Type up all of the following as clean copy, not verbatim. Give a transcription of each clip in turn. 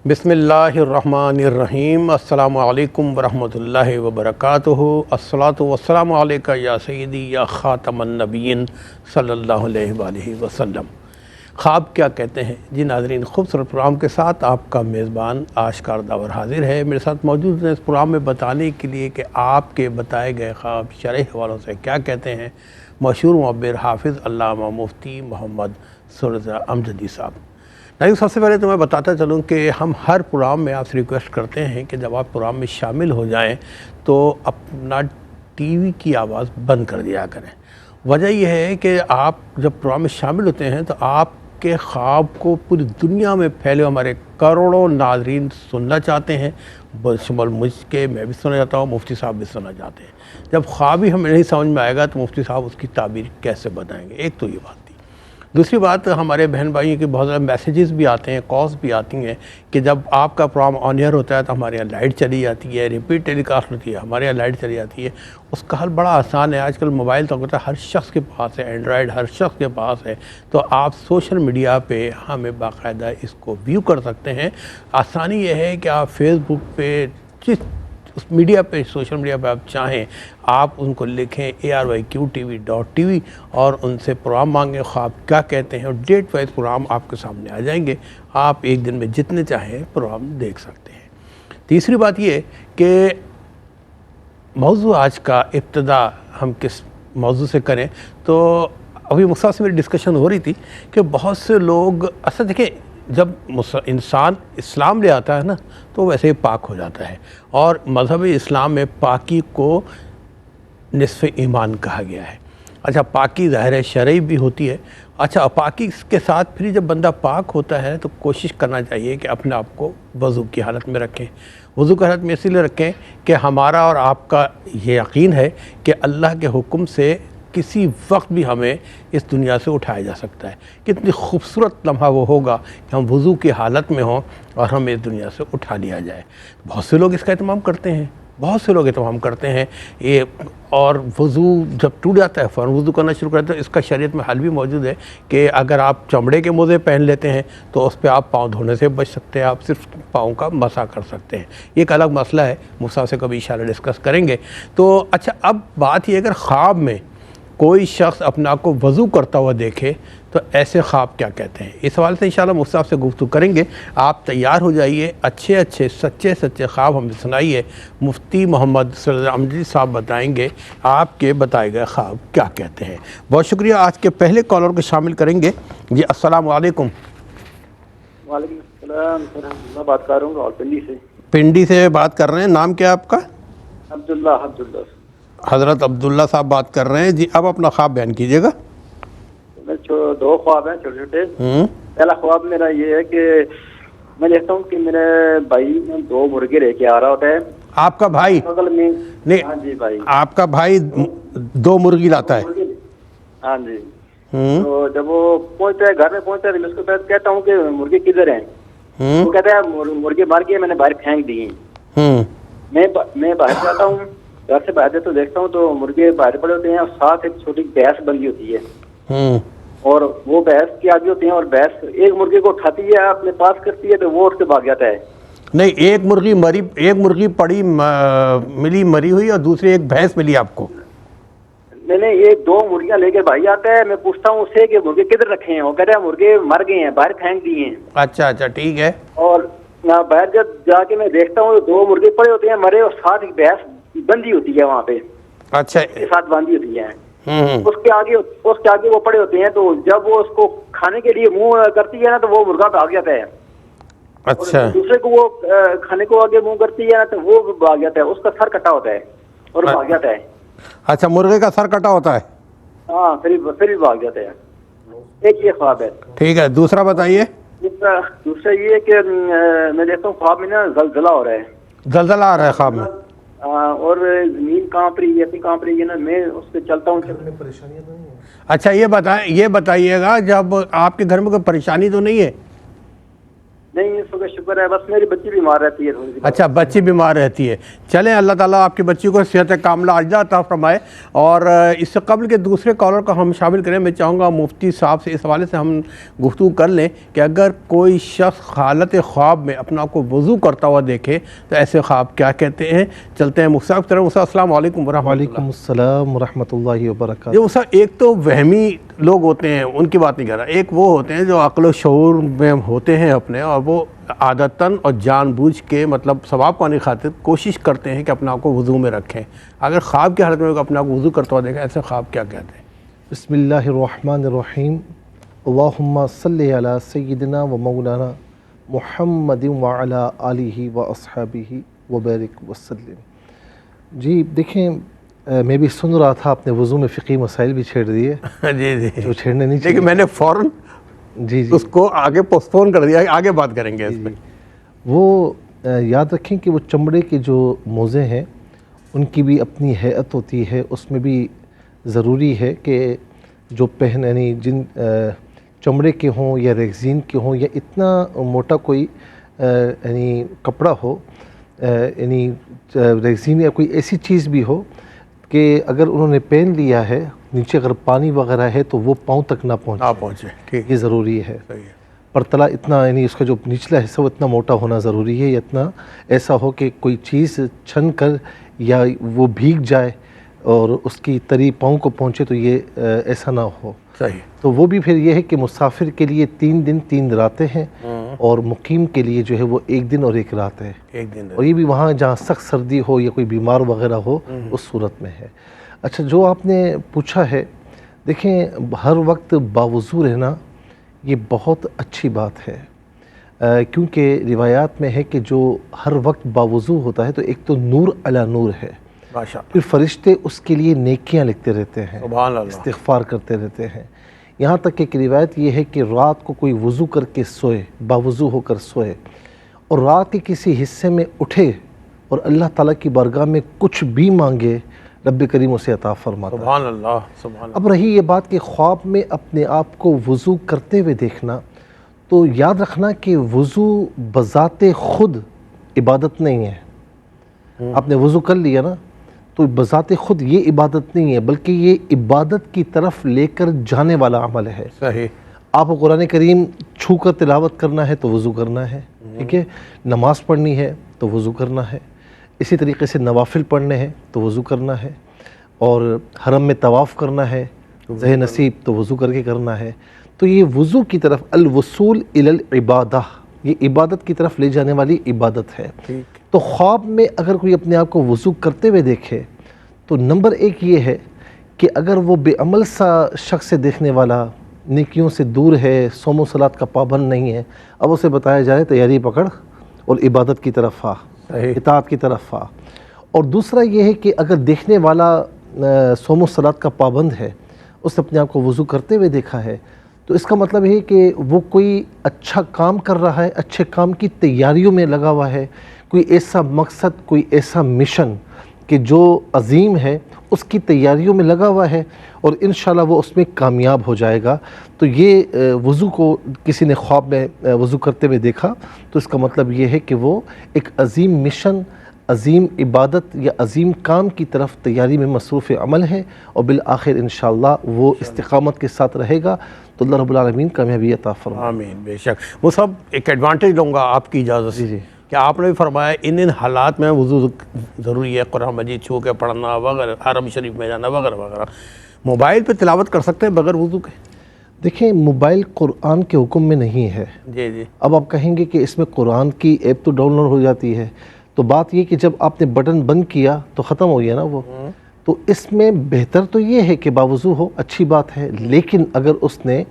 بسم اللہ الرحمن الرحیم۔ السلام علیکم ورحمۃ اللہ وبرکاتہ۔ الصلاۃ والسلام علیکہ یا سیدی یا خاتم النبیین صلی اللہ علیہ وآلہ وسلم۔ خواب کیا کہتے ہیں؟ جی ناظرین، خوبصورت پروگرام کے ساتھ آپ کا میزبان آشکار داور حاضر ہے۔ میرے ساتھ موجود ہیں اس پروگرام میں بتانے کے لیے کہ آپ کے بتائے گئے خواب شرعی حوالوں سے کیا کہتے ہیں، مشہور معبر حافظ علامہ مفتی محمد سر رضا امجدی صاحب۔ ناظرین، سب سے پہلے تو میں بتاتا چلوں کہ ہم ہر پروگرام میں آپ سے ریکویسٹ کرتے ہیں کہ جب آپ پروگرام میں شامل ہو جائیں تو اپنا ٹی وی کی آواز بند کر دیا کریں۔ وجہ یہ ہے کہ آپ جب پروگرام میں شامل ہوتے ہیں تو آپ کے خواب کو پوری دنیا میں پھیلے ہمارے کروڑوں ناظرین سننا چاہتے ہیں، بشمول مجھ کے، میں بھی سننا چاہتا ہوں، مفتی صاحب بھی سننا چاہتے ہیں۔ جب خواب ہی ہمیں نہیں سمجھ میں آئے گا تو مفتی صاحب اس کی تعبیر کیسے بتائیں گے؟ ایک تو یہ بات تھی۔ دوسری بات، ہمارے بہن بھائیوں کے بہت زیادہ میسیجز بھی آتے ہیں، کالز بھی آتی ہیں کہ جب آپ کا پروگرام آن ایئر ہوتا ہے تو ہمارے یہاں لائٹ چلی جاتی ہے، ریپیٹ ٹیلی کاسٹ ہوتی ہے، ہمارے یہاں لائٹ چلی جاتی ہے۔ اس کا حل بڑا آسان ہے، آج کل موبائل تو ہوتا ہے، ہر شخص کے پاس ہے، اینڈرائڈ ہر شخص کے پاس ہے، تو آپ سوشل میڈیا پہ ہمیں باقاعدہ اس کو ویو کر سکتے ہیں۔ آسانی یہ ہے کہ آپ فیس بک پہ جس اس میڈیا پہ، سوشل میڈیا پہ آپ چاہیں، آپ ان کو لکھیں ARYQTV.TV اور ان سے پروگرام مانگیں، خواب کیا کہتے ہیں، اور ڈیٹ وائز پروگرام آپ کے سامنے آ جائیں گے۔ آپ ایک دن میں جتنے چاہیں پروگرام دیکھ سکتے ہیں۔ تیسری بات یہ کہ موضوع آج کا ابتدا ہم کس موضوع سے کریں تو ابھی مصطفیٰ سے میری ڈسکشن ہو رہی تھی کہ بہت سے لوگ اصل دیکھیں، جب انسان اسلام لے آتا ہے نا تو ویسے ہی پاک ہو جاتا ہے، اور مذہب اسلام میں پاکی کو نصف ایمان کہا گیا ہے۔ اچھا، پاکی ظاہر شرعی بھی ہوتی ہے۔ اچھا، پاکی کے ساتھ پھر جب بندہ پاک ہوتا ہے تو کوشش کرنا چاہیے کہ اپنے آپ کو وضو کی حالت میں رکھیں۔ وضو کی حالت میں اسی لیے رکھیں کہ ہمارا اور آپ کا یہ یقین ہے کہ اللہ کے حکم سے کسی وقت بھی ہمیں اس دنیا سے اٹھایا جا سکتا ہے۔ کتنی خوبصورت لمحہ وہ ہوگا کہ ہم وضو کی حالت میں ہوں اور ہمیں اس دنیا سے اٹھا لیا جائے۔ بہت سے لوگ اس کا اہتمام کرتے ہیں، بہت سے لوگ اہتمام کرتے ہیں یہ، اور وضو جب ٹوٹ جاتا ہے فوراً وضو کرنا شروع کرتے ہیں۔ اس کا شریعت میں حل بھی موجود ہے کہ اگر آپ چمڑے کے موزے پہن لیتے ہیں تو اس پہ آپ پاؤں دھونے سے بچ سکتے ہیں، آپ صرف پاؤں کا مسح کر سکتے ہیں۔ یہ ایک الگ مسئلہ ہے، مصطفیٰ سے کبھی انشاءاللہ ڈسکس کریں گے۔ تو اچھا، اب بات یہ، اگر خواب میں کوئی شخص اپنے آپ کو وضو کرتا ہوا دیکھے تو ایسے خواب کیا کہتے ہیں؟ اس حوالے سے انشاءاللہ مصطفیٰ سے گفتگو کریں گے۔ آپ تیار ہو جائیے، اچھے اچھے سچے خواب ہمیں سنائیے۔ مفتی محمد سر رضا امجدی صاحب بتائیں گے آپ کے بتائے گئے خواب کیا کہتے ہیں۔ بہت شکریہ۔ آج کے پہلے کالر کو شامل کریں گے۔ جی السلام علیکم۔ وعلیکم السلام، میں بات کر رہا ہوں راولپنڈی سے۔ پنڈی سے بات کر رہے ہیں، نام کیا آپ کا؟ عبداللہ۔ حضرت عبداللہ صاحب بات کر رہے ہیں جی، اب اپنا خواب بیان کیجیے گا۔ دو خواب ہیں چھوٹے چھوٹے۔ پہلا خواب میرا یہ ہے کہ میں دیکھتا ہوں کہ میرے بھائی 2 مرغے لے کے آ رہا ہوتا ہے۔ آپ کا بھائی؟ بغل میں۔ نہیں، ہاں جی بھائی۔ آپ کا بھائی 2 مرغی لاتا ہے؟ ہاں جی۔ تو جب وہ پہنچتا ہے، گھر میں پہنچتا ہے، میں اس کو کہتا ہوں کہ مرغے کدھر ہیں؟ وہ کہتا ہے مرغے مار کے میں نے باہر پھینک دیے ہیں۔ میں باہر جاتا ہوں، گھر سے باہر جاتا ہوں، دیکھتا ہوں تو مرغے باہر پڑے ہوتے ہیں اور ساتھ ایک چھوٹی بھینس بندھی ہوتی ہے، اور وہ بھینس کے آگے ہوتے ہیں، اور بھینس ایک مرغے کو اٹھاتی ہے، اپنے پاس کرتی ہے تو وہ اٹھ کے بھاگ جاتا ہے۔ نہیں، ایک مرغی پڑی ملی مری ہوئی، اور دوسری ایک بھینس ملی آپ کو؟ نہیں، یہ 2 مرغیاں لے کے بھائی آتا ہے، میں پوچھتا ہوں اسے کہ مرغے کدھر رکھے ہیں؟ وہ کہتا ہے مرغے مر گئے ہیں، باہر پھینک دیے ہیں۔ اچھا ٹھیک ہے۔ اور باہر جب جا کے میں دیکھتا ہوں 2 مرغے پڑے ہوتے ہیں مرے، اور ساتھ ایک بھینس بندھی ہوتی ہے وہاں پہ، اچھا کے ساتھ باندھی ہوتی ہے۔ اس کے آگے وہ پڑے ہوتے ہیں، تو جب وہ اس کو کھانے کے لیے منہ کرتی ہے نا تو وہ مرغا بھاگ جاتا ہے۔ اچھا، دوسرے کو وہ کھانے کو آگے منہ کرتی ہے نا تو وہ بھاگ جاتا ہے، اس کا سر کٹا ہوتا ہے اور بھاگ جاتا ہے۔ اچھا، مرغے کا سر کٹا ہوتا ہے؟ ہاں، پھر بھی بھاگ جاتا ہے۔ ایک یہ خواب ہے۔ ٹھیک ہے، دوسرا بتائیے۔ دوسرا یہ ہے کہ میں دیکھتا ہوں خواب میں نا زلزلہ ہو رہا ہے۔ زلزلہ آ رہا ہے خواب میں؟ اور زمین کانپ رہی ہے نا، میں اس پہ چلتا ہوں۔ پریشانیاں تو نہیں ہیں؟ اچھا، یہ بتائیے گا جب آپ کے گھر میں کوئی پریشانی تو نہیں ہے؟ نہیں، اس وقت شکر ہے، بس میری بچی بیمار رہتی ہے تھوڑی سی۔ اچھا بچی بیمار رہتی ہے، چلیں اللہ تعالیٰ آپ کی بچی کو صحت کاملہ عاجلہ عطا فرمائے۔ اور اس سے قبل کے دوسرے کالر کو ہم شامل کریں، میں چاہوں گا مفتی صاحب سے اس حوالے سے ہم گفتگو کر لیں کہ اگر کوئی شخص حالت خواب میں اپنا کو وضو کرتا ہوا دیکھے تو ایسے خواب کیا کہتے ہیں۔ چلتے ہیں مفتی صاحب کی طرف۔ السلام علیکم ورحمۃ اللہ۔ وعلیکم السلام ورحمۃ اللہ وبرکاتہ۔ جو ایک تو وہمی لوگ ہوتے ہیں ان کی بات نہیں کر رہا، ایک وہ ہوتے ہیں جو عقل و شعور میں ہوتے ہیں اپنے، اور وہ عادتاً اور جان بوجھ کے مطلب ثواب پانے خاطر کوشش کرتے ہیں کہ اپنا آپ کو وضو میں رکھیں۔ اگر خواب کی حالت میں اپنا کو وضو کرتا ہوا دیکھیں، ایسے خواب کیا کہتے ہیں؟ بسم اللہ الرحمن الرحیم، اللہم صلی علی سیدنا و مولانا محمد وعلی آلہ و اصحابہ وبارک وسلم۔ جی دیکھیں، میں بھی سن رہا تھا آپ نے وضو میں فقہی مسائل بھی چھیڑ دیے جی جی، جو چھیڑنے نہیں چاہیے، لیکن میں نے فوراً جی اس کو آگے پوسٹ پون کر دیا، آگے بات کریں گے اس پہ۔ وہ یاد رکھیں کہ وہ چمڑے کے جو موزے ہیں ان کی بھی اپنی ہیئت ہوتی ہے، اس میں بھی ضروری ہے کہ جو یعنی جن چمڑے کے ہوں یا ریگزین کے ہوں یا اتنا موٹا کوئی یعنی کپڑا ہو، یعنی ریگزین یا کوئی ایسی چیز بھی ہو کہ اگر انہوں نے پہن لیا ہے، نیچے اگر پانی وغیرہ ہے تو وہ پاؤں تک نہ پہنچے، ٹھیک، یہ ضروری ہے۔ صحیح ہے۔ پرتلا اتنا یعنی اس کا جو نچلا حصہ وہ اتنا موٹا ہونا ضروری ہے، یا اتنا ایسا ہو کہ کوئی چیز چھن کر یا وہ بھیگ جائے اور اس کی تری پاؤں کو پہنچے تو یہ ایسا نہ ہو۔ صحیح۔ تو وہ بھی پھر یہ ہے کہ مسافر کے لیے 3 دن 3 راتیں ہیں، اور مقیم کے لیے جو ہے وہ 1 دن اور 1 رات ہے، ایک دن اور یہ بھی وہاں جہاں سخت سردی ہو یا کوئی بیمار وغیرہ ہو اس صورت میں ہے۔ اچھا، جو آپ نے پوچھا ہے، دیکھیں ہر وقت باوضو رہنا یہ بہت اچھی بات ہے، کیونکہ روایات میں ہے کہ جو ہر وقت باوضو ہوتا ہے تو ایک تو نور علی نور ہے، ماشاءاللہ، پھر فرشتے اس کے لیے نیکیاں لکھتے رہتے ہیں، سبحان اللہ۔ استغفار کرتے رہتے ہیں۔ یہاں تک کہ ایک روایت یہ ہے کہ رات کو کوئی وضو کر کے سوئے، باوضو ہو کر سوئے، اور رات کے کسی حصے میں اٹھے اور اللہ تعالیٰ کی بارگاہ میں کچھ بھی مانگے، رب کریم اسے عطا فرماتا ہے۔ سبحان اللہ، سبحان اللہ۔ اب رہی یہ بات کہ خواب میں اپنے آپ کو وضو کرتے ہوئے دیکھنا، تو یاد رکھنا کہ وضو بذات خود عبادت نہیں ہے۔ آپ نے وضو کر لیا نا، تو بذات خود یہ عبادت نہیں ہے، بلکہ یہ عبادت کی طرف لے کر جانے والا عمل ہے۔ صحیح۔ آپ کو قرآن کریم چھو کر تلاوت کرنا ہے تو وضو کرنا ہے، ٹھیک ہے، نماز پڑھنی ہے تو وضو کرنا ہے، اسی طریقے سے نوافل پڑھنے ہیں تو وضو کرنا ہے، اور حرم میں طواف کرنا ہے زہ نصیب تو وضو کر کے کرنا ہے۔ تو یہ وضو کی طرف الوصول الی العبادہ، یہ عبادت کی طرف لے جانے والی عبادت ہے۔ ٹھیک۔ تو خواب میں اگر کوئی اپنے آپ کو وضو کرتے ہوئے دیکھے تو نمبر 1 یہ ہے کہ اگر وہ بے عمل سا شخص سے دیکھنے والا، نیکیوں سے دور ہے، صوم و صلاۃ کا پابند نہیں ہے، اب اسے بتایا جائے تیاری پکڑ اور عبادت کی طرف آ، اطاعت کی طرف آ۔ اور دوسرا یہ ہے کہ اگر دیکھنے والا صوم و صلاۃ کا پابند ہے، اس نے اپنے آپ کو وضو کرتے ہوئے دیکھا ہے، تو اس کا مطلب ہے کہ وہ کوئی اچھا کام کر رہا ہے، اچھے کام کی تیاریوں میں لگا ہوا ہے، کوئی ایسا مقصد، کوئی ایسا مشن کہ جو عظیم ہے اس کی تیاریوں میں لگا ہوا ہے، اور انشاءاللہ وہ اس میں کامیاب ہو جائے گا۔ تو یہ وضو کو کسی نے خواب میں وضو کرتے ہوئے دیکھا تو اس کا مطلب یہ ہے کہ وہ ایک عظیم مشن، عظیم عبادت یا عظیم کام کی طرف تیاری میں مصروف عمل ہے، اور بالآخر انشاءاللہ وہ استقامت کے ساتھ رہے گا تو اللہ رب العالمین کامیابی عطا فرمائے۔ آمین، بے شک۔ وہ سب ایک ایڈوانٹیج لوں گا آپ کی اجازت سے، جی کہ آپ نے بھی فرمایا ان حالات میں وضو ضروری ہے، قرآن مجید چھو کے پڑھنا وغیرہ، حرم شریف میں جانا وغیرہ وغیرہ۔ موبائل پہ تلاوت کر سکتے ہیں بغیر وضو کے؟ دیکھیں، موبائل قرآن کے حکم میں نہیں ہے۔ جی جی۔ اب آپ کہیں گے کہ اس میں قرآن کی ایپ تو ڈاؤن لوڈ ہو جاتی ہے، تو بات یہ کہ جب آپ نے بٹن بند کیا تو ختم ہو گیا نا وہ۔ تو اس میں بہتر تو یہ ہے کہ باوضو ہو، اچھی بات ہے، لیکن اگر اس نے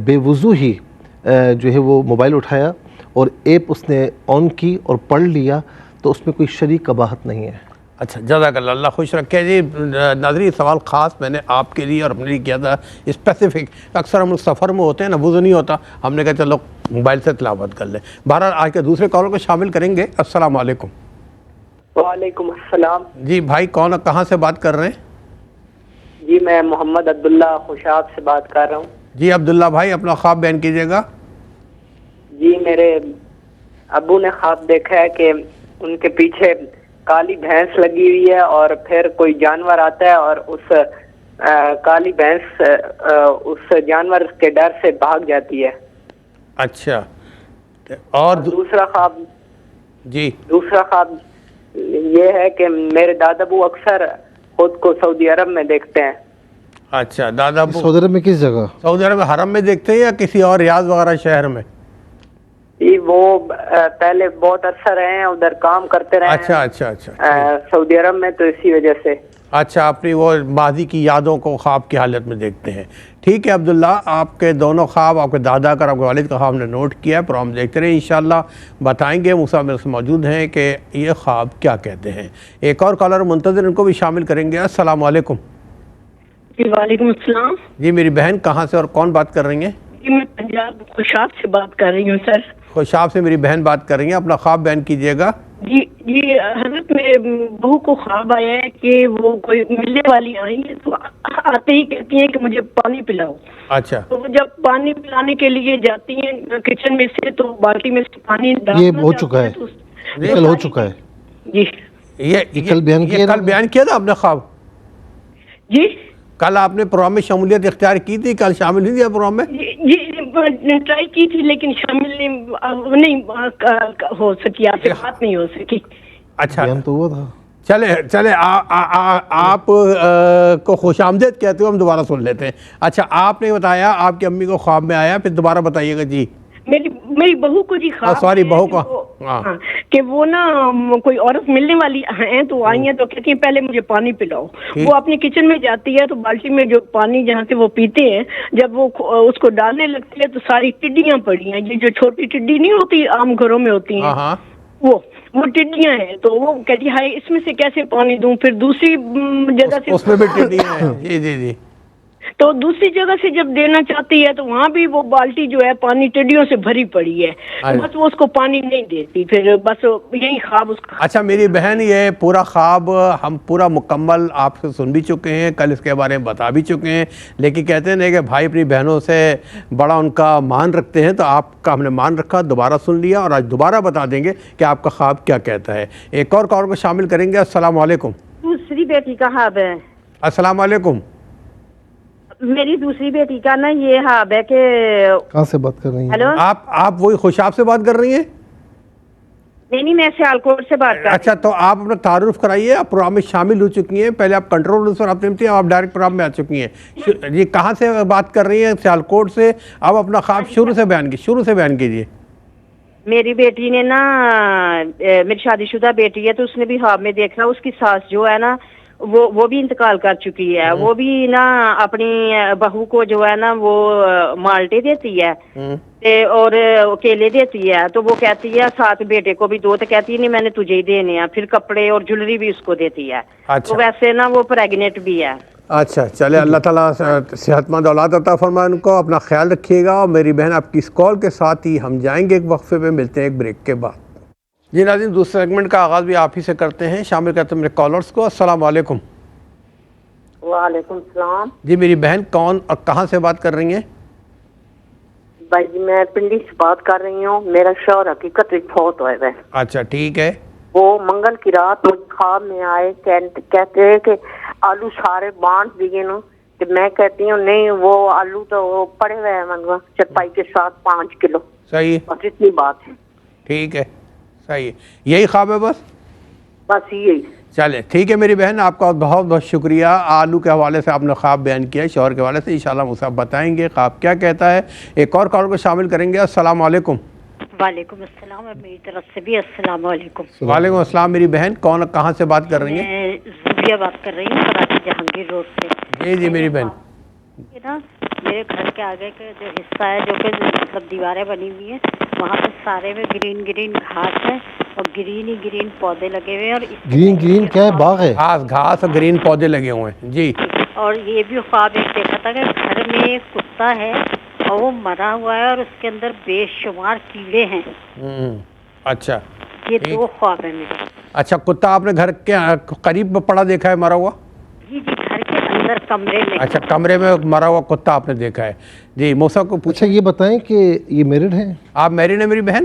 بے وضو ہی جو ہے وہ موبائل اٹھایا اور ایپ اس نے آن کی اور پڑھ لیا تو اس میں کوئی شرعی قباحت نہیں ہے۔ اچھا، جزاک اللہ، اللہ خوش رکھے جی۔ ناظرین، سوال خاص میں نے آپ کے لیے اور اپنے لیے کیا تھا اسپیسیفک۔ اکثر ہم لوگ سفر میں ہوتے ہیں نا، وضو نہیں ہوتا، ہم نے کہا چلو موبائل سے تلاوت کر لیں۔ بہرحال آج کے دوسرے کالر کو شامل کریں گے۔ السلام علیکم۔ وعلیکم السلام۔ جی بھائی، کون، کہاں سے بات کر رہے ہیں؟ جی میں محمد عبداللہ خوشاب سے بات کر رہا ہوں۔ جی عبداللہ بھائی، اپنا خواب بیان کیجیے گا۔ جی میرے ابو نے خواب دیکھا ہے کہ ان کے پیچھے کالی بھینس لگی ہوئی ہے اور پھر کوئی جانور آتا ہے اور اس کالی بھینس اس جانور کے ڈر سے بھاگ جاتی ہے. اچھا اور دوسرا خواب جی یہ ہے کہ میرے دادا ابو اکثر خود کو سعودی عرب میں دیکھتے ہیں. اچھا دادا ابو سعودی عرب میں کس جگہ؟ سعودی عرب میں حرم میں دیکھتے ہیں یا کسی اور ریاض وغیرہ شہر میں؟ جی وہ پہلے بہت عرصہ رہے ہیں ادھر کام کرتے رہے ہیں اچھا سعودی عرب میں تو اسی وجہ سے. اچھا اپنی وہ ماضی کی یادوں کو خواب کی حالت میں دیکھتے ہیں. ٹھیک ہے عبداللہ، آپ کے دونوں خواب، آپ کے دادا کا اور آپ کے والد کا خواب نے نوٹ کیا ہے، پروگرام دیکھتے رہے، انشاءاللہ بتائیں گے. موسیٰ میرے سے موجود ہیں کہ یہ خواب کیا کہتے ہیں. ایک اور کالر منتظر، ان کو بھی شامل کریں گے. السلام علیکم. جی وعلیکم السلام. جی میری بہن کہاں سے اور کون بات کر رہی ہیں؟ جی میں پنجاب خوشاب سے بات کر رہی ہوں سر. خوشاب سے میری بہن بات کر رہی ہیں، اپنا خواب بیان کیجیے گا. جی حضرت میرے بہو کو خواب آیا ہے کہ وہ کوئی ملنے والی آئی ہے تو آتے ہی کہتی ہیں کہ مجھے پانی پلاؤ. اچھا تو وہ جب پانی پلانے کے لیے جاتی ہیں کچن میں سے تو بالٹی میں سے پانی یہ ہو چکا ہے، یہ کل ہو چکا ہے. جی یہ کل بیان کیا تھا آپ نے خواب؟ جی کل آپ نے پروگرام میں شمولیت اختیار کی تھی، کل شامل ہوئی تھی پروگرام میں؟ جی ٹرائی کی تھی لیکن شامل نہیں ہو سکی، آپ سے بات نہیں ہو سکی. اچھا بیان تو ہوا تھا. چلے آپ کو خوش آمدید کہتے ہو، ہم دوبارہ سن لیتے ہیں. اچھا آپ نے بتایا آپ کی امی کو خواب میں آیا، پھر دوبارہ بتائیے گا. جی میری بہو کو جی خواب سوری بہو کو کہ وہ نا کوئی عورت ملنے والی ہیں تو آئی ہیں تو کہتی ہیں پہلے مجھے پانی پلاؤ. وہ اپنی کچن میں جاتی ہے تو بالٹی میں جو پانی جہاں سے وہ پیتے ہیں جب وہ اس کو ڈالنے لگتی ہے تو ساری ٹڈیاں پڑی ہیں. یہ جو چھوٹی ٹڈی نہیں ہوتی عام گھروں میں ہوتی ہیں وہ ٹڈیاں ہیں. تو وہ کہتی ہے اس میں سے کیسے پانی دوں. پھر دوسری جگہ سے اس میں بھی ٹڈیاں ہیں. جی تو دوسری جگہ سے جب دینا چاہتی ہے تو وہاں بھی وہ بالٹی جو ہے پانی ٹڈیوں سے بھری پڑی ہے. بس وہ اس کو پانی نہیں دیتی، پھر بس یہی خواب اس کا. اچھا میری بہن یہ پورا خواب ہم پورا مکمل آپ سے سن بھی چکے ہیں، کل اس کے بارے میں بتا بھی چکے ہیں، لیکن کہتے ہیں کہ بھائی اپنی بہنوں سے بڑا ان کا مان رکھتے ہیں، تو آپ کا ہم نے مان رکھا، دوبارہ سن لیا اور آج دوبارہ بتا دیں گے کہ آپ کا خواب کیا کہتا ہے. ایک اور کال کو شامل کریں گے. السلام علیکم. دوسری بیٹی کا خواب ہے. السلام علیکم. میری دوسری بیٹی کا نا یہ خواب ہے کہ کہاں سے بات کر رہی ہیں؟ ہیلو آپ وہی خوشاب سے بات کر رہی ہیں؟ نہیں میں سیالکوٹ سے بات کر رہی ہوں. اچھا تو آپ اپنا تعارف کرائیے. آپ پروگرام میں شامل ہو چکی ہیں، پہلے آپ کنٹرول روم سے رابطے میں تھی، آپ ڈائریکٹ پروگرام میں آ چکی ہیں. جی کہاں سے بات کر رہی ہیں؟ سیالکوٹ سے. آپ اپنا خواب شروع سے بیان کیجیے. میری بیٹی نے نا میری شادی شدہ بیٹی ہے تو اس نے بھی خواب میں دیکھا اس کی ساس جو ہے نا وہ بھی انتقال کر چکی ہے. وہ بھی نا اپنی بہو کو جو ہے نا وہ مالٹے دیتی ہے اور کیلے دیتی ہے. تو وہ کہتی ہے ساتھ بیٹے کو بھی دو، تو کہتی ہے نہیں میں نے تجھے ہی دینے ہیں. پھر کپڑے اور جولری بھی اس کو دیتی ہے. تو ویسے نا وہ پریگنیٹ بھی ہے. اچھا چلے اللہ تعالیٰ صحت مند اولاد عطا فرمائے ان کو. اپنا خیال رکھیے گا. اور میری بہن آپ کی اس کال کے ساتھ ہی ہم جائیں گے ایک وقفے پہ، ملتے ہیں ایک بریک کے بعد. جی ناظرین دوسرے سیگمنٹ کا آغاز بھی آپ ہی سے کرتے ہیں. شامل کرتے ہیں میرے کالرز کو. السلام علیکم. وعلیکم السلام. جی میری بہن کون اور کہاں سے بات کر رہی ہیں؟ بھائی میں پنڈی سے بات کر رہی ہوں. میرا شوہر حقیقت فوت ہوئے ہے. اچھا ٹھیک ہے. وہ منگل کی رات مجھے خواب میں آئے، کہتے ہیں کہ آلو سارے بانٹ دیے نا. کہ میں کہتی ہوں نہیں وہ آلو تو وہ پڑے ہوئے ہیں منگوا چرپائی کے ساتھ 5 کلو. صحیح. بس اتنی بات ہے. ٹھیک ہے صحیح ہے. یہی خواب ہے بس یہی. چلے ٹھیک ہے میری بہن، آپ کا بہت بہت شکریہ. آلو کے حوالے سے آپ نے خواب بیان کیا ہے، شوہر کے حوالے سے انشاءاللہ مجھے آپ بتائیں گے خواب کیا کہتا ہے. ایک اور کال کو شامل کریں گے. السلام علیکم. وعلیکم السلام. اور میری طرف سے بھی السلام علیکم. وعلیکم السلام. میری بہن کون کہاں سے بات کر رہی ہیں؟ میں زوبیہ بات کر رہی ہوں، کراچی جہانگیر روڈ سے. جی میری بہن. میرے گھر کے آگے کا جو حصہ ہے جو کہ مطلب دیواریں بنی ہوئی ہیں وہاں پہ سارے میں گرین گھاس ہے اور گرین پودے لگے ہوئے ہیں. اور گرین کیا ہے؟ باغ ہے. گھاس اور گرین پودے لگے ہوئے ہیں. جی. اور یہ بھی خواب ایک دیکھا تھا کہ گھر میں ایک کتا ہے اور وہ مرا ہوا ہے اور اس کے اندر بے شمار کیڑے ہیں. اچھا یہ 2 خواب ہیں میرے. اچھا کتا آپ نے گھر کے قریب پڑا دیکھا ہے مرا ہوا؟ جی گھر کے اندر کمرے میں. اچھا کمرے میں مرا ہوا کتا آپ نے دیکھا ہے. جی موسیٰ کو اچھا یہ بتائیں کہ یہ میرڈ ہیں؟ آپ میرڈ ہیں میری بہن؟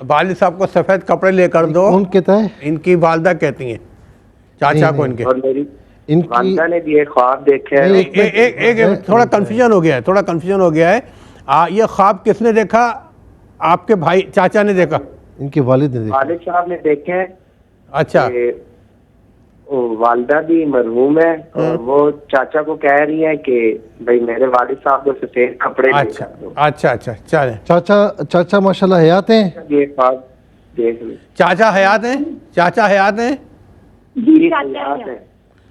والد صاحب کو سفید کپڑے لے کر دو. کون کہتا ہے؟ ان کی والدہ کہتی ہیں, چاچا کو ان کے. اور میری ان کی والدہ نے بھی ایک خواب دیکھا ہے. ایک تھوڑا کنفیوژن ہو گیا ہے. یہ خواب کس نے دیکھا؟ آپ کے بھائی چاچا نے دیکھا؟ ان کے والد نے دیکھا. والد صاحب نے دیکھے ہیں. اچھا. والدہ بھی مرحوم ہے اور وہ چاچا کو کہہ رہی ہے کہ بھائی میرے والد صاحب کو سفید کپڑے لے کر دو. اچھا چلیں. چاچا ماشاءاللہ حیات ہیں؟ یہ خواب دیکھ لیں. چاچا حیات ہیں؟ جی السلام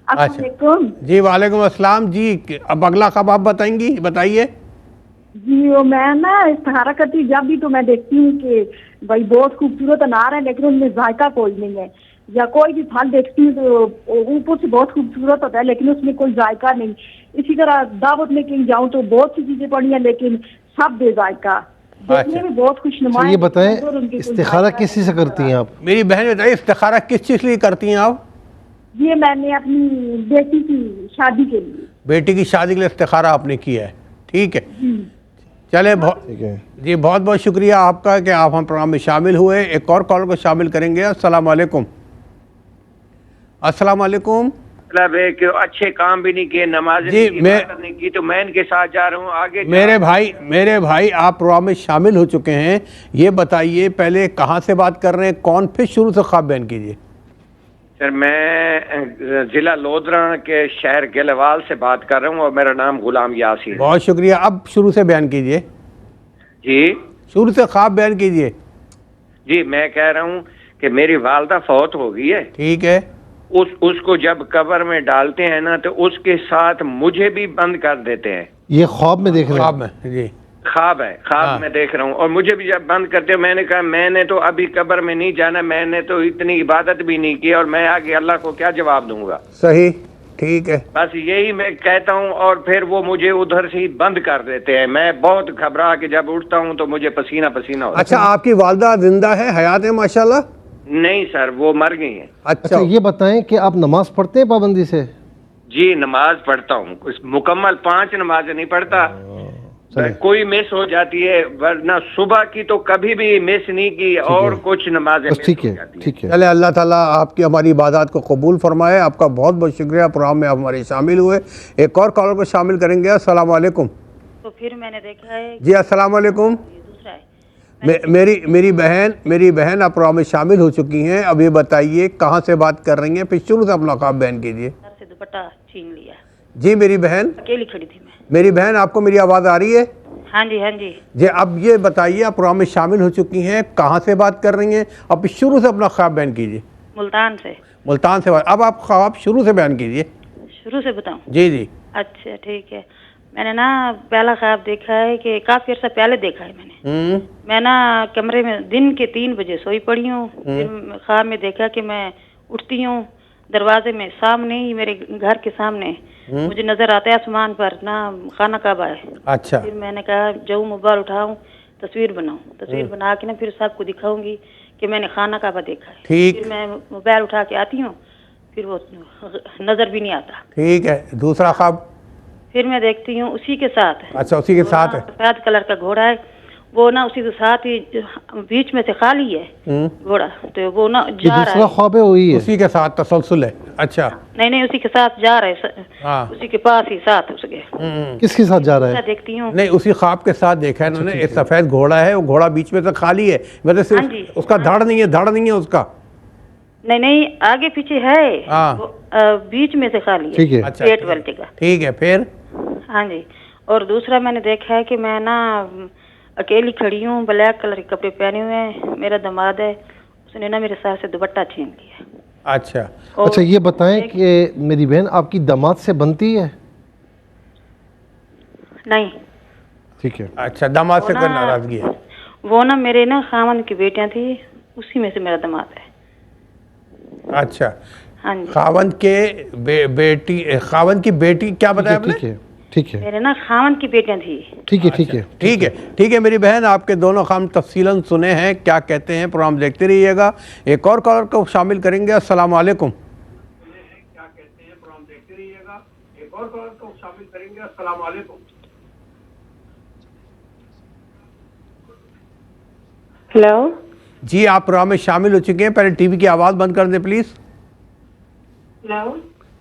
علیکم. جی وعلیکم السلام. جی اب اگلا خواب آپ بتائیے. جی وہ میں نا استخارہ کرتی ہوں جب بھی تو میں دیکھتی ہوں کہ بھائی بہت خوبصورت انار ہے لیکن ان میں ذائقہ کوئی نہیں ہے, یا کوئی بھی پھل دیکھتی ہوں تو اوپر سے بہت خوبصورت ہوتا ہے لیکن اس میں کوئی ذائقہ نہیں. اسی طرح دعوت میں کہیں جاؤں تو بہت سی چیزیں پڑی ہیں لیکن سب بے ذائقہ, دیکھنے میں بہت خوشنما. یہ بتائیں استخارہ کس چیز سے کرتی ہیں آپ؟ میری بہن بتائیے استخارہ کس چیز لیے کرتی ہیں آپ؟ یہ میں نے اپنی بیٹی کی شادی کے لیے. بیٹی کی شادی کے لیے استخارہ آپ نے کیا ہے, ٹھیک ہے. چلے جی بہت بہت شکریہ آپ کا کہ آپ ہم پروگرام میں شامل ہوئے. ایک اور کال کو شامل کریں گے. السلام علیکم. السلام علیکم. مطلب ہے کہ اچھے کام بھی نہیں کیے, نماز نہیں کی, تو میں ان کے ساتھ جا رہا ہوں آگے. میرے بھائی آپ پروگرام میں شامل ہو چکے ہیں. یہ بتائیے پہلے کہاں سے بات کر رہے ہیں, کون, پھر شروع سے خواب بیان کیجیے. سر میں ضلع لودھرا کے شہر گیلوال سے بات کر رہا ہوں اور میرا نام غلام یاسین. بہت شکریہ. اب شروع سے بیان کیجیے. جی شروع سے خواب بیان کیجیے. جی میں کہہ رہا ہوں کہ میری والدہ فوت ہو گئی ہے. ٹھیک ہے. اس کو جب قبر میں ڈالتے ہیں نا تو اس کے ساتھ مجھے بھی بند کر دیتے ہیں. یہ خواب میں دیکھ رہے ہیں؟ خواب میں جی خواب ہے, خواب میں دیکھ رہا ہوں. اور مجھے بھی جب بند کرتے ہیں, میں نے کہا میں نے تو ابھی قبر میں نہیں جانا, میں نے تو اتنی عبادت بھی نہیں کی اور میں آگے اللہ کو کیا جواب دوں گا. صحیح, ٹھیک ہے. بس یہی میں کہتا ہوں اور پھر وہ مجھے ادھر سے ہی بند کر دیتے ہیں. میں بہت گھبرا کے جب اٹھتا ہوں تو مجھے پسینہ پسینہ ہوتا ہے. اچھا آپ کی والدہ زندہ ہے, حیات ہے ماشاءاللہ؟ نہیں سر, وہ مر گئی ہیں. اچھا یہ بتائیں کہ آپ نماز پڑھتے ہیں پابندی سے؟ جی نماز پڑھتا ہوں, مکمل 5 نمازیں نہیں پڑھتا, کوئی مس ہو جاتی ہے, ورنہ صبح کی تو کبھی بھی مس نہیں کی اور کچھ نمازیں مس ہو جاتی ہیں. چلے اللہ تعالیٰ آپ کی ہماری عبادات کو قبول فرمائے. آپ کا بہت بہت شکریہ پروگرام میں آپ ہمارے شامل ہوئے. ایک اور کالر کو شامل کریں گے. السلام علیکم. تو پھر میں نے دیکھا ہے. جی السلام علیکم. میری بہن آپ پروگرام میں شامل ہو چکی ہیں. اب یہ بتائیے کہاں سے بات کر رہی ہیں, پھر شروع سے اپنا خواب بیان کیجیے. سر سے دوپٹہ چھین لیا. جی میری بہن, اکیلی کھڑی تھی میں. میری بہن آپ کو میری آواز آ رہی ہے؟ ہاں جی ہاں جی. جی اب یہ بتائیے آپ پروگرام میں شامل ہو چکی ہیں, کہاں سے بات کر رہی ہیں, اب شروع سے اپنا خواب بیان کیجیے. ملتان سے. ملتان سے. اب آپ خواب شروع سے بیان کیجیے. شروع سے بتاؤں؟ جی. اچھا ٹھیک ہے. میں نے نا پہلا خواب دیکھا ہے کہ کافی عرصہ پہلے دیکھا ہے میں نا کمرے میں دن کے 3 بجے سوئی پڑی ہوں. پھر خواب میں دیکھا کہ میں اٹھتی ہوں, دروازے میں سامنے ہی میرے گھر کے سامنے مجھے نظر آتا ہے آسمان پر نا خانہ کعبہ ہے. اچھا. پھر میں نے کہا جاؤں موبائل اٹھاؤں, تصویر بنا کے نا پھر سب کو دکھاؤں گی کہ میں نے خانہ کعبہ دیکھا ہے. پھر میں موبائل اٹھا کے آتی ہوں, پھر وہ نظر بھی نہیں آتا. ٹھیک ہے. دوسرا خواب؟ پھر میں دیکھتی ہوں اسی کے ساتھ. اچھا اسی کے ساتھ ہے. سفید کلر کا گھوڑا ہے, وہ نا اسی کے ساتھ ہی بیچ میں سے خالی ہے گھوڑا, تو وہ نا جا رہا ہے. دوسرا خواب ہے وہی ہے, اسی کے ساتھ تسلسل ہے. اچھا نہیں اسی کے ساتھ جا رہا ہے, اسی کے پاس ہی ساتھ اس کے. کس کے ساتھ جا رہا ہے؟ دیکھتی ہوں. نہیں اسی خواب کے ساتھ دیکھا ہے انہوں نے. ایک سفید گھوڑا ہے, وہ گھوڑا بیچ میں سے خالی ہے, مطلب صرف اس کا دھڑ نہیں ہے اس کا. نہیں آگے پیچھے ہے, بیچ میں سے خالی ہے, پیٹ والی جگہ. ٹھیک ہے. پھر؟ ہاں جی. اور دوسرا میں نے دیکھا ہے کہ میں نا اکیلی کھڑی ہوں, بلیک کلر کے کپڑے پہنے ہوئے ہیں, میرا داماد ہے, اس نے نا میرے سر سے دوپٹہ چھین لیا. اچھا یہ بتائیں کہ میری بہن آپ کی داماد سے بنتی ہے؟ نہیں. ٹھیک ہے. اچھا داماد سے کوئی ناراضگی ہے؟ وہ نا میرے نا خاوند کی بیٹیاں تھی, اسی میں سے میرا داماد ہے. اچھا. ہاں جی. خاوند کی بیٹی کیا بتایا آپ نے؟ ٹھیک ہے. میرے نا خاوند کی بیٹیاں تھی. ٹھیک ہے میری بہن, آپ کے دونوں خام تفصیلاً سنے ہیں, کیا کہتے ہیں پروگرام دیکھتے رہیے گا. ایک اور کالر کو شامل کریں گے. السلام علیکم. السلام علیکم. ہیلو. جی آپ پروگرام میں شامل ہو چکے ہیں. پہلے ٹی وی کی آواز بند کر دیں پلیز.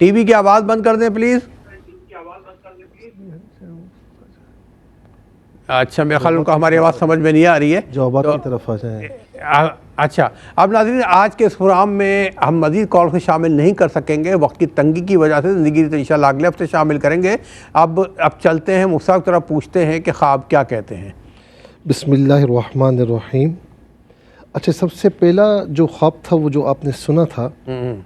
ٹی وی کی آواز بند کر دیں پلیز. اچھا میرے خیال کو ہماری آواز سمجھ میں نہیں آ رہی ہے. جوابات کی طرف آ جائیں. اچھا اب ناظرین آج کے اس پروگرام میں ہم مزید کال کو شامل نہیں کر سکیں گے وقت کی تنگی کی وجہ سے. زندگی تو انشاءاللہ اگلے ہفتے شامل کریں گے. اب چلتے ہیں مفتیٰ کی طرف پوچھتے ہیں کہ خواب کیا کہتے ہیں. بسم اللہ الرحمن الرحیم. اچھا سب سے پہلا جو خواب تھا وہ جو آپ نے سنا تھا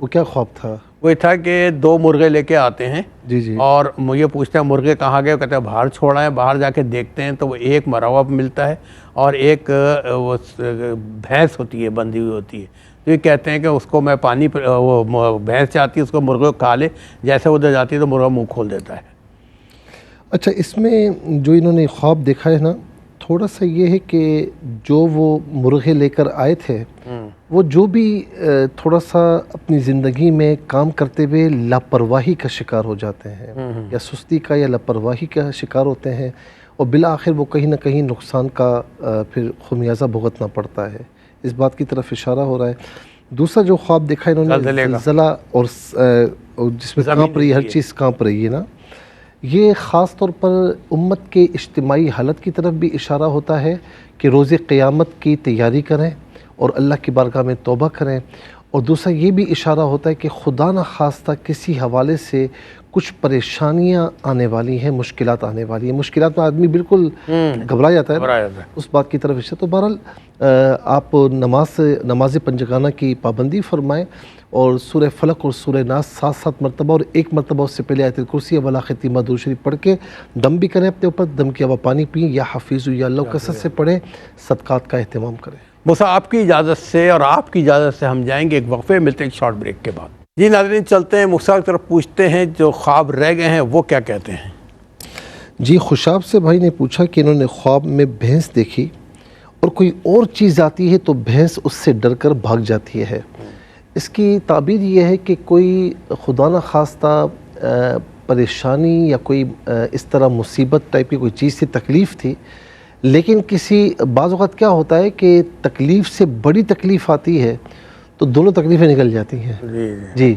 وہ کیا خواب تھا؟ وہ یہ تھا کہ 2 مرغے لے کے آتے ہیں جی اور مجھے پوچھتے ہیں مرغے کہاں گئے. کہتے ہیں باہر چھوڑا ہے. باہر جا کے دیکھتے ہیں تو وہ ایک مرا ہوا ملتا ہے اور ایک وہ بھینس ہوتی ہے بندھی ہوئی ہوتی ہے. تو یہ کہتے ہیں کہ اس کو میں پانی وہ بھینس چاہتی ہے اس کو مرغے کو کھا لے. جیسے ادھر جاتی ہے تو مرغا منہ کھول دیتا ہے. اچھا اس میں جو انہوں نے خواب دیکھا ہے نا تھوڑا سا یہ ہے کہ جو وہ مرغے لے کر آئے تھے وہ جو بھی تھوڑا سا اپنی زندگی میں کام کرتے ہوئے لاپرواہی کا شکار ہو جاتے ہیں یا سستی کا یا لاپرواہی کا شکار ہوتے ہیں اور بالآخر وہ کہیں نہ کہیں نقصان کا پھر خمیازہ بھگتنا پڑتا ہے. اس بات کی طرف اشارہ ہو رہا ہے. دوسرا جو خواب دیکھا انہوں نے زلزلہ اور جس میں کانپ رہی ہے ہر چیز کانپ رہی ہے نا یہ خاص طور پر امت کے اجتماعی حالت کی طرف بھی اشارہ ہوتا ہے کہ روز قیامت کی تیاری کریں اور اللہ کی بارگاہ میں توبہ کریں. اور دوسرا یہ بھی اشارہ ہوتا ہے کہ خدا نہ خواستہ کسی حوالے سے کچھ پریشانیاں آنے والی ہیں مشکلات آنے والی ہیں. مشکلات میں آدمی بالکل گھبرا جاتا ہے اس بات کی طرف اشارہ. تو بہرحال آپ نماز پنجگانہ کی پابندی فرمائیں اور سورہ فلق اور سورہ ناس 7 مرتبہ اور 1 مرتبہ اس سے پہلے آیت الکرسی ولا ختیمہ درود شریف پڑھ کے دم بھی کریں اپنے اوپر. دم کے علاوہ پانی پئیں یا حفیظ یا اللہ کثرت سے پڑھیں. صدقات کا اہتمام کریں. موسیٰ آپ کی اجازت سے اور آپ کی اجازت سے ہم جائیں گے ایک وقفے. ملتے ہیں ایک شارٹ بریک کے بعد. جی ناظرین چلتے ہیں موسیٰ کی طرف پوچھتے ہیں جو خواب رہ گئے ہیں وہ کیا کہتے ہیں. جی خوشاب سے بھائی نے پوچھا کہ انہوں نے خواب میں بھینس دیکھی اور کوئی اور چیز آتی ہے تو بھینس اس سے ڈر کر بھاگ جاتی ہے. اس کی تعبیر یہ ہے کہ کوئی خدا نہ خواستہ پریشانی یا کوئی اس طرح مصیبت ٹائپ کی کوئی چیز تھی تکلیف تھی لیکن کسی بعض اوقات کیا ہوتا ہے کہ تکلیف سے بڑی تکلیف آتی ہے تو دونوں تکلیفیں نکل جاتی ہیں. جی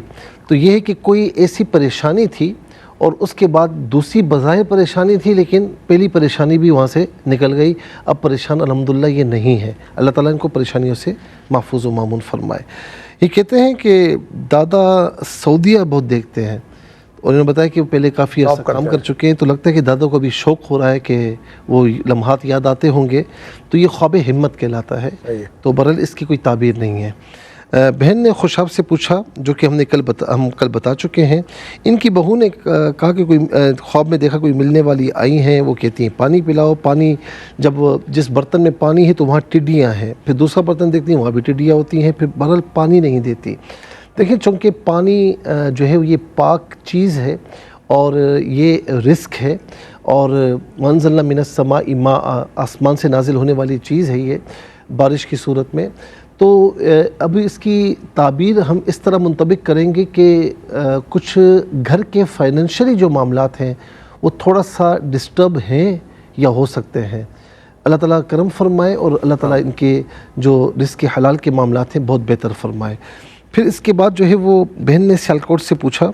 تو یہ ہے کہ کوئی ایسی پریشانی تھی اور اس کے بعد دوسری بظاہر پریشانی تھی لیکن پہلی پریشانی بھی وہاں سے نکل گئی. اب پریشان الحمدللہ یہ نہیں ہے. اللہ تعالیٰ ان کو پریشانیوں سے محفوظ و مامون فرمائے. یہ کہتے ہیں کہ دادا سعودیہ بہت دیکھتے ہیں اور انہوں نے بتایا کہ وہ پہلے کافی عرصہ کام کر چکے ہیں تو لگتا ہے کہ دادا کو ابھی شوق ہو رہا ہے کہ وہ لمحات یاد آتے ہوں گے تو یہ خواب ہمت کہلاتا ہے. تو بہرحال اس کی کوئی تعبیر نہیں ہے. بہن نے خوشاب سے پوچھا جو کہ ہم کل بتا چکے ہیں. ان کی بہو نے کہا کہ کوئی خواب میں دیکھا کوئی ملنے والی آئی ہیں. وہ کہتی ہیں پانی پلاؤ. پانی جب جس برتن میں پانی ہے تو وہاں ٹڈیاں ہیں. پھر دوسرا برتن دیکھتی ہیں وہاں بھی ٹڈیاں ہوتی ہیں. پھر بہرحال پانی نہیں دیتی. دیکھیں چونکہ پانی جو ہے یہ پاک چیز ہے اور یہ رزق ہے اور وانزلنا من السماء ماء آسمان سے نازل ہونے والی چیز ہے یہ بارش کی صورت میں. تو اب اس کی تعبیر ہم اس طرح منطبق کریں گے کہ کچھ گھر کے فائنینشلی جو معاملات ہیں وہ تھوڑا سا ڈسٹرب ہیں یا ہو سکتے ہیں. اللہ تعالیٰ کرم فرمائے اور اللہ تعالیٰ ان کے جو رزق حلال کے معاملات ہیں بہت بہتر فرمائے. پھر اس کے بعد جو ہے وہ بہن نے سیالکوٹ سے پوچھا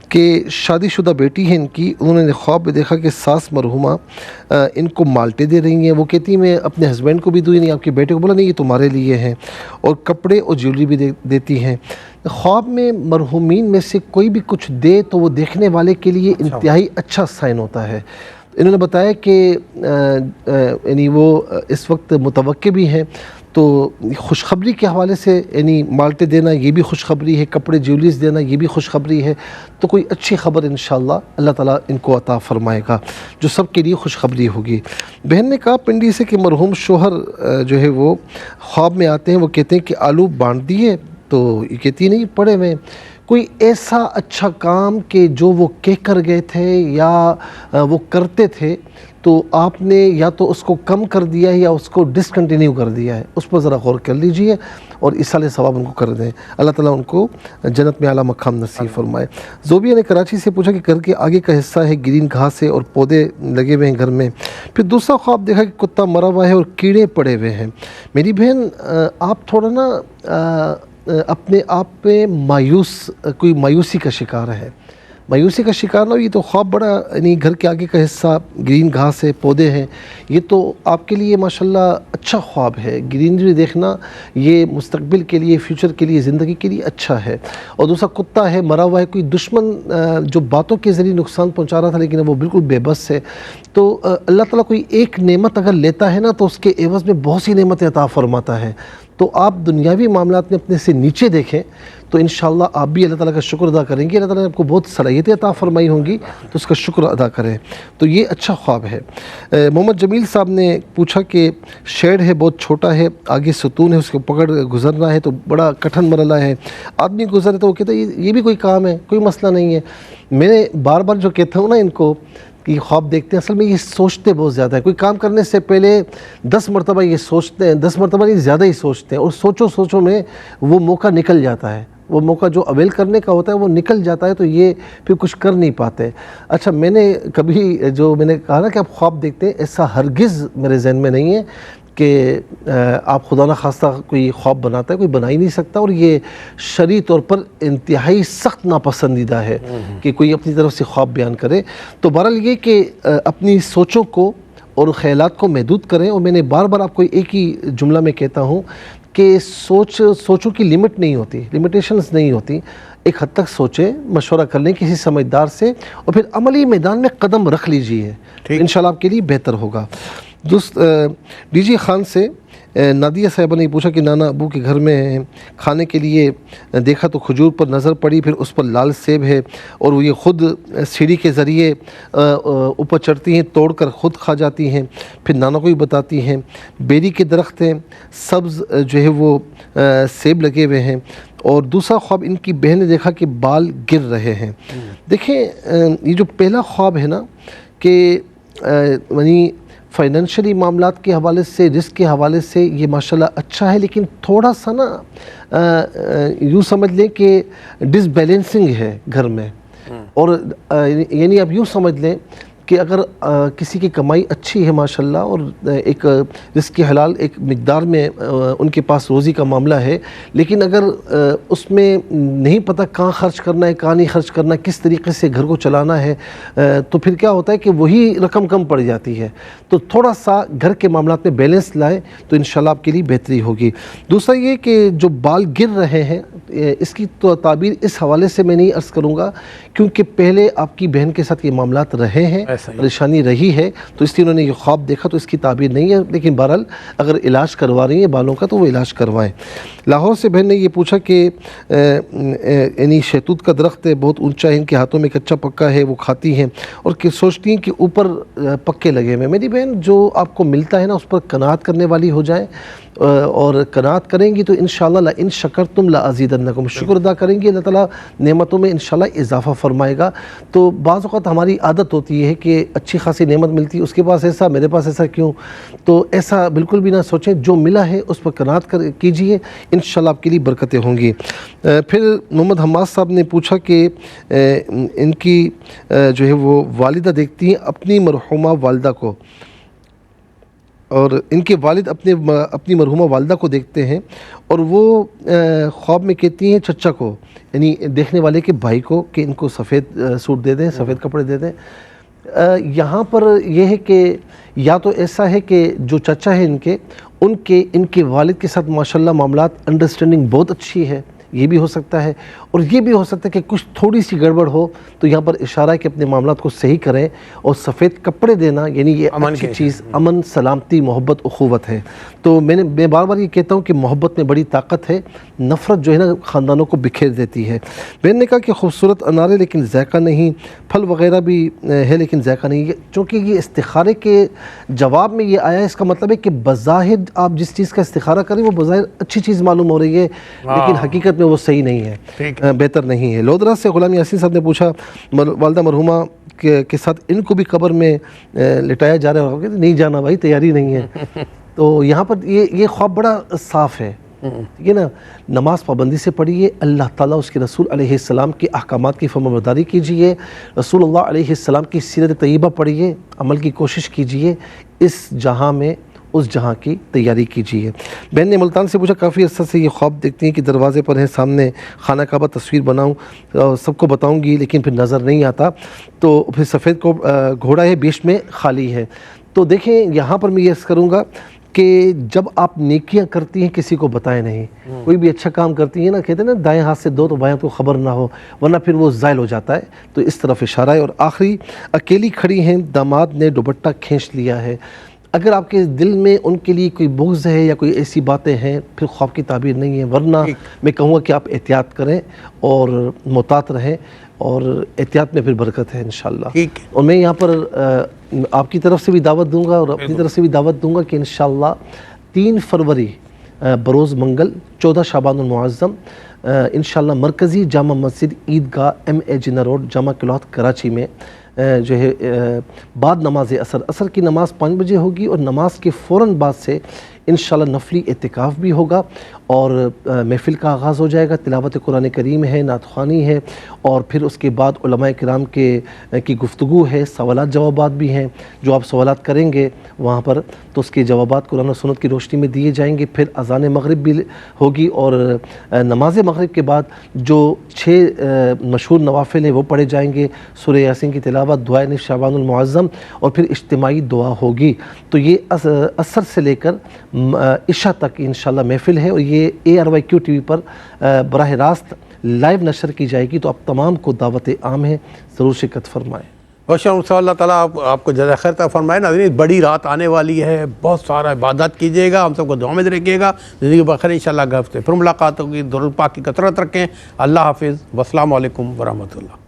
کہ شادی شدہ بیٹی ہے ان کی. انہوں نے خواب میں دیکھا کہ ساس مرحومہ ان کو مالٹے دے رہی ہیں. وہ کہتی ہیں میں اپنے ہسبینڈ کو بھی دوں نہیں آپ کے بیٹے کو. بولا نہیں یہ تمہارے لیے ہیں. اور کپڑے اور جیولری بھی دیتی ہیں. خواب میں مرحومین میں سے کوئی بھی کچھ دے تو وہ دیکھنے والے کے لیے انتہائی اچھا سائن ہوتا ہے. انہوں نے بتایا کہ یعنی وہ اس وقت متوقع بھی ہیں تو خوشخبری کے حوالے سے یعنی مالٹے دینا یہ بھی خوشخبری ہے. کپڑے جیولیز دینا یہ بھی خوشخبری ہے. تو کوئی اچھی خبر انشاءاللہ اللہ تعالیٰ ان کو عطا فرمائے گا جو سب کے لیے خوشخبری ہوگی. بہن نے کہا پنڈی سے کہ مرحوم شوہر جو ہے وہ خواب میں آتے ہیں. وہ کہتے ہیں کہ آلو بانٹ دیے تو یہ کہتی نہیں پڑے ہوئے. کوئی ایسا اچھا کام کہ جو وہ کہہ کر گئے تھے یا وہ کرتے تھے تو آپ نے یا تو اس کو کم کر دیا ہے یا اس کو ڈسکنٹینیو کر دیا ہے، اس پر ذرا غور کر لیجئے اور ایصال ثواب ان کو کر دیں. اللہ تعالیٰ ان کو جنت میں اعلیٰ مقام نصیب فرمائے. زوبیہ نے کراچی سے پوچھا کہ گھر کے آگے کا حصہ ہے گرین گھاس ہے اور پودے لگے ہوئے ہیں گھر میں. پھر دوسرا خواب دیکھا کہ کتا مرا ہوا ہے اور کیڑے پڑے ہوئے ہیں. میری بہن آپ تھوڑا نا اپنے آپ پہ کوئی مایوسی کا شکار ہے. مایوسی کا شکار نہ ہو. یہ تو خواب بڑا یعنی گھر کے آگے کا حصہ گرین گھاس ہے، پودے ہیں، یہ تو آپ کے لیے ماشاءاللہ اچھا خواب ہے. گرینری دیکھنا یہ مستقبل کے لیے، فیوچر کے لیے، زندگی کے لیے اچھا ہے. اور دوسرا کتا ہے مرا ہوا ہے، کوئی دشمن جو باتوں کے ذریعے نقصان پہنچا رہا تھا لیکن وہ بالکل بے بس ہے. تو اللہ تعالیٰ کوئی ایک نعمت اگر لیتا ہے نا تو اس کے عوض میں بہت سی نعمتیں عطا فرماتا ہے. تو آپ دنیاوی معاملات میں اپنے سے نیچے دیکھیں تو انشاءاللہ آپ بھی اللہ تعالیٰ کا شکر ادا کریں گے. اللہ تعالیٰ نے آپ کو بہت صلاحیتیں عطا فرمائی ہوں گی تو اس کا شکر ادا کریں. تو یہ اچھا خواب ہے. محمد جمیل صاحب نے پوچھا کہ شیڈ ہے بہت چھوٹا ہے، آگے ستون ہے، اس کو پکڑ گزرنا ہے تو بڑا کٹھن مرحلہ ہے. آدمی گزرے تو وہ کہتا ہے یہ بھی کوئی کام ہے، کوئی مسئلہ نہیں ہے. میں نے بار بار جو کہتا ہوں نا ان کو کہ خواب دیکھتے ہیں، اصل میں یہ سوچتے بہت زیادہ ہے. کوئی کام کرنے سے پہلے 10 مرتبہ یہ سوچتے ہیں، 10 مرتبہ نہیں زیادہ ہی سوچتے ہیں، اور سوچو میں وہ موقع نکل جاتا ہے. وہ موقع جو اویل کرنے کا ہوتا ہے وہ نکل جاتا ہے تو یہ پھر کچھ کر نہیں پاتے. اچھا میں نے کبھی جو میں نے کہا نا کہ آپ خواب دیکھتے ہیں، ایسا ہرگز میرے ذہن میں نہیں ہے کہ آپ خدا نہ خواستہ کوئی خواب بناتا ہے، کوئی بنا ہی نہیں سکتا. اور یہ شرعی طور پر انتہائی سخت ناپسندیدہ ہے کہ کوئی اپنی طرف سے خواب بیان کرے. تو بہرحال یہ کہ اپنی سوچوں کو اور خیالات کو محدود کریں. اور میں نے بار بار آپ کو ایک ہی جملہ میں کہتا ہوں کہ سوچوں کی لمٹ نہیں ہوتی، لمیٹیشنز نہیں ہوتی. ایک حد تک سوچیں، مشورہ کر لیں کسی سمجھدار سے، اور پھر عملی میدان میں قدم رکھ لیجئے. انشاءاللہ آپ کے لیے بہتر ہوگا. ڈی جی خان سے نادیہ صاحبہ نے پوچھا کہ نانا ابو کے گھر میں کھانے کے لیے دیکھا تو کھجور پر نظر پڑی، پھر اس پر لال سیب ہے اور وہ یہ خود سیڑھی کے ذریعے اوپر چڑھتی ہیں، توڑ کر خود کھا جاتی ہیں، پھر نانا کو بھی بتاتی ہیں. بیری کے درخت ہیں، سبز جو ہے وہ سیب لگے ہوئے ہیں. اور دوسرا خواب ان کی بہن نے دیکھا کہ بال گر رہے ہیں. دیکھیں یہ جو پہلا خواب ہے نا کہ یعنی فائنینشلی معاملات کے حوالے سے، رزق کے حوالے سے یہ ماشاءاللہ اچھا ہے، لیکن تھوڑا سا نا یوں سمجھ لیں کہ ڈس بیلنسنگ ہے گھر میں. اور یعنی آپ یوں سمجھ لیں کہ اگر کسی کی کمائی اچھی ہے ماشاءاللہ اور ایک رزق حلال ایک مقدار میں ان کے پاس روزی کا معاملہ ہے، لیکن اگر اس میں نہیں پتہ کہاں خرچ کرنا ہے، کہاں نہیں خرچ کرنا، کس طریقے سے گھر کو چلانا ہے، تو پھر کیا ہوتا ہے کہ وہی رقم کم پڑ جاتی ہے. تو تھوڑا سا گھر کے معاملات میں بیلنس لائیں تو انشاءاللہ آپ کے لیے بہتری ہوگی. دوسرا یہ کہ جو بال گر رہے ہیں، اس کی تو تعبیر اس حوالے سے میں نہیں عرض کروں گا کیونکہ پہلے آپ کی بہن کے ساتھ یہ معاملات رہے ہیں، پریشانی رہی ہے، تو اس لیے انہوں نے یہ خواب دیکھا، تو اس کی تعبیر نہیں ہے. لیکن بہرحال اگر علاج کروا رہی ہیں بالوں کا تو وہ علاج کروائیں. لاہور سے بہن نے یہ پوچھا کہ یعنی شہتوت کا درخت ہے، بہت اونچا ہے، ان کے ہاتھوں میں کچا پکا ہے، وہ کھاتی ہیں اور سوچتی ہیں کہ اوپر پکے لگے ہوئے. میری بہن جو آپ کو ملتا ہے نا اس پر قناعت کرنے والی ہو جائیں، اور قناعت کریں گی تو انشاءاللہ لئن شکرتم لازیدنکم، شکر ادا کریں گی اللہ تعالیٰ نعمتوں میں انشاءاللہ اضافہ فرمائے گا. تو بعض اوقات ہماری عادت ہوتی ہے کہ اچھی خاصی نعمت ملتی ہے، اس کے پاس ایسا، میرے پاس ایسا کیوں؟ تو ایسا بالکل بھی نہ سوچیں، جو ملا ہے اس پر قناعت کیجئے، انشاءاللہ آپ کے لیے برکتیں ہوں گی. پھر محمد حماد صاحب نے پوچھا کہ ان کی جو ہے وہ والدہ دیکھتی ہیں اپنی مرحومہ والدہ کو، اور ان کے والد اپنی مرحومہ والدہ کو دیکھتے ہیں اور وہ خواب میں کہتی ہیں چچا کو، یعنی دیکھنے والے کے بھائی کو، کہ ان کو سفید سوٹ دے دیں، سفید کپڑے دے دیں. یہاں پر یہ ہے کہ یا تو ایسا ہے کہ جو چچا ہے ان کے والد کے ساتھ ماشاءاللہ معاملات انڈرسٹینڈنگ بہت اچھی ہے، یہ بھی ہو سکتا ہے. اور یہ بھی ہو سکتا ہے کہ کچھ تھوڑی سی گڑبڑ ہو تو یہاں پر اشارہ ہے کہ اپنے معاملات کو صحیح کریں. اور سفید کپڑے دینا یعنی یہ اچھی چیز، امن، سلامتی، محبت، اخوت ہے. تو میں بار بار یہ کہتا ہوں کہ محبت میں بڑی طاقت ہے، نفرت جو ہے نا خاندانوں کو بکھیر دیتی ہے. بہن نے کہا کہ خوبصورت انار ہے لیکن ذائقہ نہیں، پھل وغیرہ بھی ہے لیکن ذائقہ نہیں. چونکہ یہ استخارے کے جواب میں یہ آیا ہے، اس کا مطلب ہے کہ بظاہر آپ جس چیز کا استخارہ کریں وہ بظاہر اچھی چیز معلوم ہو رہی ہے، لیکن حقیقت میں وہ صحیح نہیں ہے، بہتر نہیں ہے۔ لودھرا سے غلام یاسین صاحب نے پوچھا والدہ مرحومہ کے ساتھ ان کو بھی قبر میں لٹایا جا رہا ہے، نہیں جانا بھائی، تیاری نہیں ہے۔ تو یہاں پر یہ خواب بڑا صاف ہے، ٹھیک ہے نا، نماز پابندی سے پڑھیے، اللہ تعالیٰ اس کے رسول علیہ السلام کے احکامات کی فرمانبرداری کیجیے، رسول اللہ علیہ السلام کی سیرت طیبہ پڑھیے، عمل کی کوشش کیجیے، اس جہاں میں اس جہاں کی تیاری کیجیے۔ بہن نے ملتان سے پوچھا کافی عرصہ سے یہ خواب دیکھتی ہیں کہ دروازے پر ہیں سامنے خانہ کعبہ تصویر بناؤں، سب کو بتاؤں گی لیکن پھر نظر نہیں آتا، تو پھر سفید کو گھوڑا ہے بیچ میں خالی ہے۔ تو دیکھیں یہاں پر میں یہ عرض کروں گا کہ جب آپ نیکیاں کرتی ہیں کسی کو بتائیں نہیں، کوئی بھی اچھا کام کرتی ہیں نا، کہتے ہیں نا دائیں ہاتھ سے دو تو بائیں کو خبر نہ ہو ورنہ پھر وہ زائل ہو جاتا ہے، تو اس طرف اشارہ ہے۔ اور آخری، اکیلی کھڑی ہیں، داماد نے دوپٹہ کھینچ لیا ہے، اگر آپ کے دل میں ان کے لیے کوئی بغض ہے یا کوئی ایسی باتیں ہیں پھر خواب کی تعبیر نہیں ہے، ورنہ میں کہوں گا کہ آپ احتیاط کریں اور محتاط رہیں، اور احتیاط میں پھر برکت ہے انشاءاللہ۔ اور میں یہاں پر آپ کی طرف سے بھی دعوت دوں گا اور اپنی طرف سے بھی دعوت دوں گا کہ انشاءاللہ 3 فروری بروز منگل 14 شعبان المعظم انشاءاللہ مرکزی جامع مسجد عیدگاہ MA جناح روڈ جامع کلوتھ کراچی میں جو ہے بعد نماز عصر کی نماز 5 بجے ہوگی، اور نماز کے فوراً بعد سے انشاءاللہ نفلی اعتکاف بھی ہوگا، اور محفل کا آغاز ہو جائے گا، تلاوت قرآن کریم ہے، نعت خوانی ہے، اور پھر اس کے بعد علماء کرام کی گفتگو ہے، سوالات جوابات بھی ہیں، جو آپ سوالات کریں گے وہاں پر تو اس کے جوابات قرآن و سنت کی روشنی میں دیے جائیں گے۔ پھر اذان مغرب بھی ہوگی، اور نماز مغرب کے بعد جو 6 مشہور نوافل ہیں وہ پڑھے جائیں گے، سورہ یاسین کی تلاوت، دعائے نصف شعبان المعظم، اور پھر اجتماعی دعا ہوگی۔ تو یہ عصر سے لے کر عشاء تک انشاءاللہ محفل ہے، اور یہ ARYQ TV پر براہ راست لائیو نشر کی جائے گی، تو آپ تمام کو دعوت عام ہے، ضرور شرکت فرمائیں۔ اللہ تعالیٰ آپ کو جزائے خیر عطا فرمائے۔ ناظرین بڑی رات آنے والی ہے، بہت سارا عبادت کیجیے گا، ہم سب کو دعا میں رکھیے گا، زندگی بخیر انشاءاللہ۔ اگلے ہفتے پھر ملاقات ہوگی، درود پاک کی کثرت رکھیں۔ اللہ حافظ، والسلام علیکم ورحمۃ اللہ۔